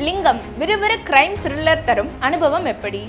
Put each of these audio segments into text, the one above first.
லிங்கம் விறுவிறு crime thriller தரும் அனுபவம் எப்படி?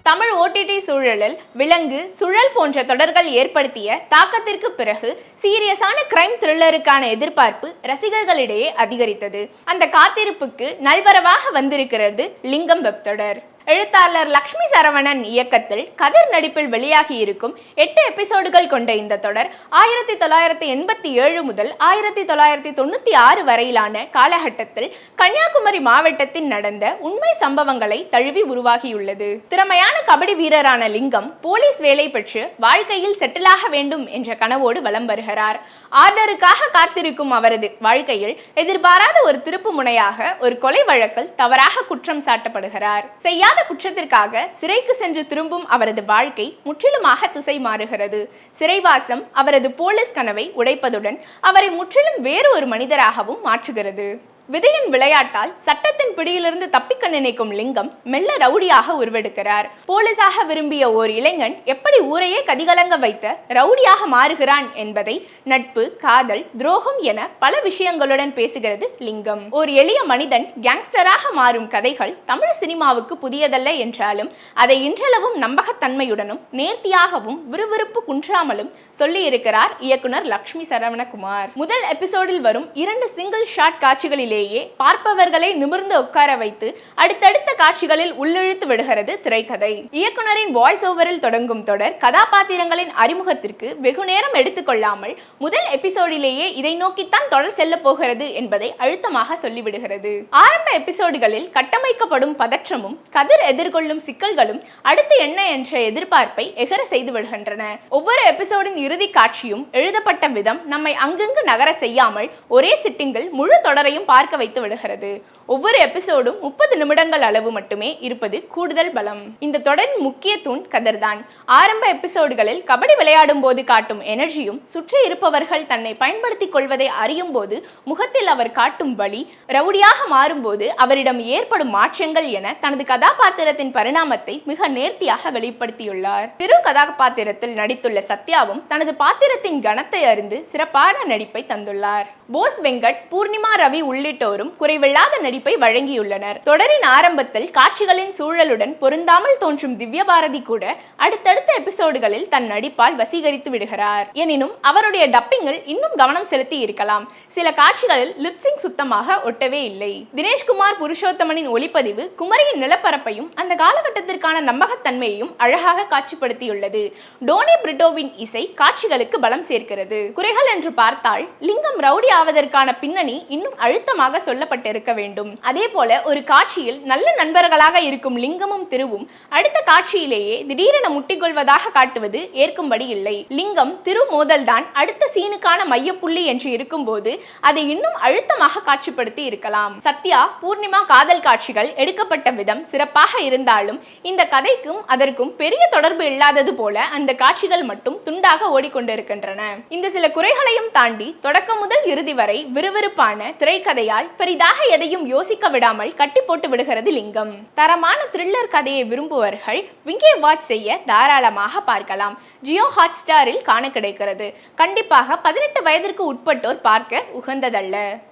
தமிழ் ஓடிடி சூழலில் விலங்கு, சுழல் போன்ற தொடர்கள் ஏற்படுத்திய தாக்கத்திற்கு பிறகு சீரியஸான கிரைம் த்ரில்லருக்கான எதிர்பார்ப்பு ரசிகர்களிடையே அதிகரித்தது. அந்த காத்திருப்புக்கு நல்வரவாக வந்திருக்கிறது லிங்கம் வெப் தொடர். எழுத்தாளர் லக்ஷ்மி சரவணன் இயக்கத்தில் கதிர் நடிப்பில் வெளியாகி இருக்கும் 8 எபிசோடுகள் கொண்ட இந்த தொடர் 1987 முதல் 1996 வரையிலான காலகட்டத்தில் கன்னியாகுமரி மாவட்டத்தில் நடந்த உண்மை சம்பவங்களை தழுவி உருவாகியுள்ளது. திறமையான கபடி வீரரான லிங்கம் போலீஸ் வேலை பெற்று வாழ்க்கையில் செட்டிலாக வேண்டும் என்ற கனவோடு வலம் வருகிறார். ஆர்டருக்காக காத்திருக்கும் அவரது வாழ்க்கையில் எதிர்பாராத ஒரு திருப்பு முனையாக ஒரு கொலை வழக்கில் தவறாக குற்றம் சாட்டப்படுகிறார். செய்யாத குற்றத்திற்காக சிறைக்கு சென்று திரும்பும் அவரது வாழ்க்கை முற்றிலுமாக திசை மாறுகிறது. சிறைவாசம் அவரது போலீஸ் கனவை உடைப்பதுடன் அவரை முற்றிலும் வேறு ஒரு மனிதராகவும் மாற்றுகிறது. விதியின் விளையாட்டால் சட்டத்தின் பிடியிலிருந்து தப்பிக்க நினைக்கும் லிங்கம் மெல்ல ரவுடியாக உருவெடுக்கிறார். போலீஸாக விரும்பிய ஓர் இளைஞன் எப்படி ஊரையே கதிகலங்க வைத்த ரவுடியாக மாறுகிறான் என்பதை நட்பு, காதல், துரோகம் என பல விஷயங்களுடன் பேசுகிறது லிங்கம். ஒரு எளிய மனிதன் கேங்ஸ்டராக மாறும் கதைகள் தமிழ் சினிமாவுக்கு புதியதல்ல என்றாலும் அதை இன்றளவும் நம்பகத்தன்மையுடனும் நேர்த்தியாகவும் விறுவிறுப்பு குன்றாமலும் சொல்லி இருக்கிறார் இயக்குனர் லக்ஷ்மி சரவணகுமார். முதல் எபிசோடில் வரும் 2 சிங்கிள் ஷாட் காட்சிகளில் பார்ப்பவர்களை நிமிர்ந்து உட்கார வைத்து அடுத்தடுத்த காட்சிகளில் உள்ளிழுத்து விடுகிறது திரைக்கதை. இயக்குனரின் வாய்ஸ் ஓவரில் தொடங்கும் தொடர் கதாபாத்திரங்களின் அறிமுகத்திற்கு வெகு நேரம் எடுத்துக்கொள்ளாமல் முதல் எபிசோடிலேயே இதை நோக்கித்தான் தொடர் செல்ல போகிறது என்பதை அழுத்தமாக சொல்லிவிடுகிறது. ஆரம்ப எபிசோடுகளில் கட்டமைக்கப்படும் பதற்றமும் கதிர் எதிர்கொள்ளும் சிக்கல்களும் அடுத்து என்ன என்ற எதிர்பார்ப்பை எகர செய்து விடுகின்றன. ஒவ்வொரு எபிசோடின் இறுதி காட்சியும் எழுதப்பட்ட விதம் நம்மை அங்கங்கு நகர செய்யாமல் ஒரே சிட்டிங்கில் முழு தொடரையும் பார்க்க வைத்து விடுகிறது. ஒவ்வொரு எபிசோடும் 30 நிமிடங்கள் அளவு மட்டுமே இருப்பது கூடுதல் பலம். இந்த தொடரின் முக்கிய தூண் கதிர் தான். ஆரம்ப எபிசோடுகளில் கபடி விளையாடும் போது காட்டும் எனர்ஜியும் சுற்றி இருப்பவர்கள் தன்னை பயன்படுத்திக் கொள்வதை அறியும் போது முகத்தில் அவர் காட்டும் வலி, ரவுடியாக மாறும்போது அவரிடம் ஏற்படும் மாற்றங்கள் என தனது கதாபாத்திரத்தின் பரிணாமத்தை மிக நேர்த்தியாக வெளிப்படுத்தியுள்ளார். திரு கதாபாத்திரத்தில் நடித்துள்ள சத்யாவும் தனது பாத்திரத்தின் கனத்தை அறிந்து சிறப்பான நடிப்பை தந்துள்ளார். போஸ் வெங்கட், பூர்ணிமா ரவி உள்ளிட்டோரும் குறைவில்லாத நடிப்பை வழங்கியுள்ளனர். தொடரின் ஆரம்பத்தில் காட்சிகளின் சூழலுடன் பொருந்தாமல் தோன்றும் திவ்ய பாரதி கூட அடுத்தடுத்த எபிசோடுகளில் தன் நடிப்பால் வசீகரித்து விடுகிறார். எனினும் அவருடைய டப்பிங்கில் இன்னும் கவனம் செலுத்தி இருக்கலாம். சில காட்சிகளில் லிப்சிங் சுத்தமாக ஒட்டவே இல்லை. தினேஷ்குமார் புருஷோத்தமனின் ஒளிப்பதிவு குமரியின் நிலப்பரப்பையும் அந்த காலகட்டத்திற்கான நம்பகத்தன்மையையும் அழகாக காட்சிப்படுத்தியுள்ளது. டோனி பிரிட்டோவின் இசை காட்சிகளுக்கு பலம் சேர்க்கிறது. குறைகள் என்று பார்த்தால் லிங்கம் ரவுடி ஆவதற்கான பின்னணி இன்னும் அழுத்தமாக சொல்லப்பட்டிருக்க வேண்டும். அதே போல ஒரு காட்சியில் நல்ல நண்பர்களாக இருக்கும் லிங்கமும் திருவும் அடுத்த காட்சியிலேயே திடீரென முட்டிக்கொள்வதாக காட்டுவது ஏற்கும்படி இல்லை. லிங்கம் திரு மோதல்தான் அடுத்த சீனுக்கான மையப்புள்ளி என்று இருக்கும் போது அதை இன்னும் அழுத்தமாக காட்சிப்படுத்தி இருக்கலாம். சத்யா, பூர்ணிமா காதல் காட்சிகள் எடுக்கப்பட்ட விதம் சிறப்பாக இருந்தாலும் இந்த கதைக்கும் அதற்கும் பெரிய தொடர்பு இல்லாதது போல அந்த காட்சிகள் மட்டும் துண்டாக ஓடிக்கொண்டிருக்கின்றன. இந்த சில குறைகளையும் தாண்டி தொடக்கம் முதல் இறுதி வரை விறுவிறுப்பான திரைக்கதையால் பெரிதாக எதையும் யோசிக்க விடாமல் கட்டி போட்டு விடுகிறது லிங்கம். தரமான த்ரில்லர் கதையை விரும்புவர்கள் விங்கே வாட்ச் செய்ய தாராளமாக பார்க்கலாம். ஜியோ ஹாட்ஸ்டாரில் காண கிடைக்கிறது. கண்டிப்பாக 18 வயதிற்கு உட்பட்டோர் பார்க்க உகந்ததல்ல.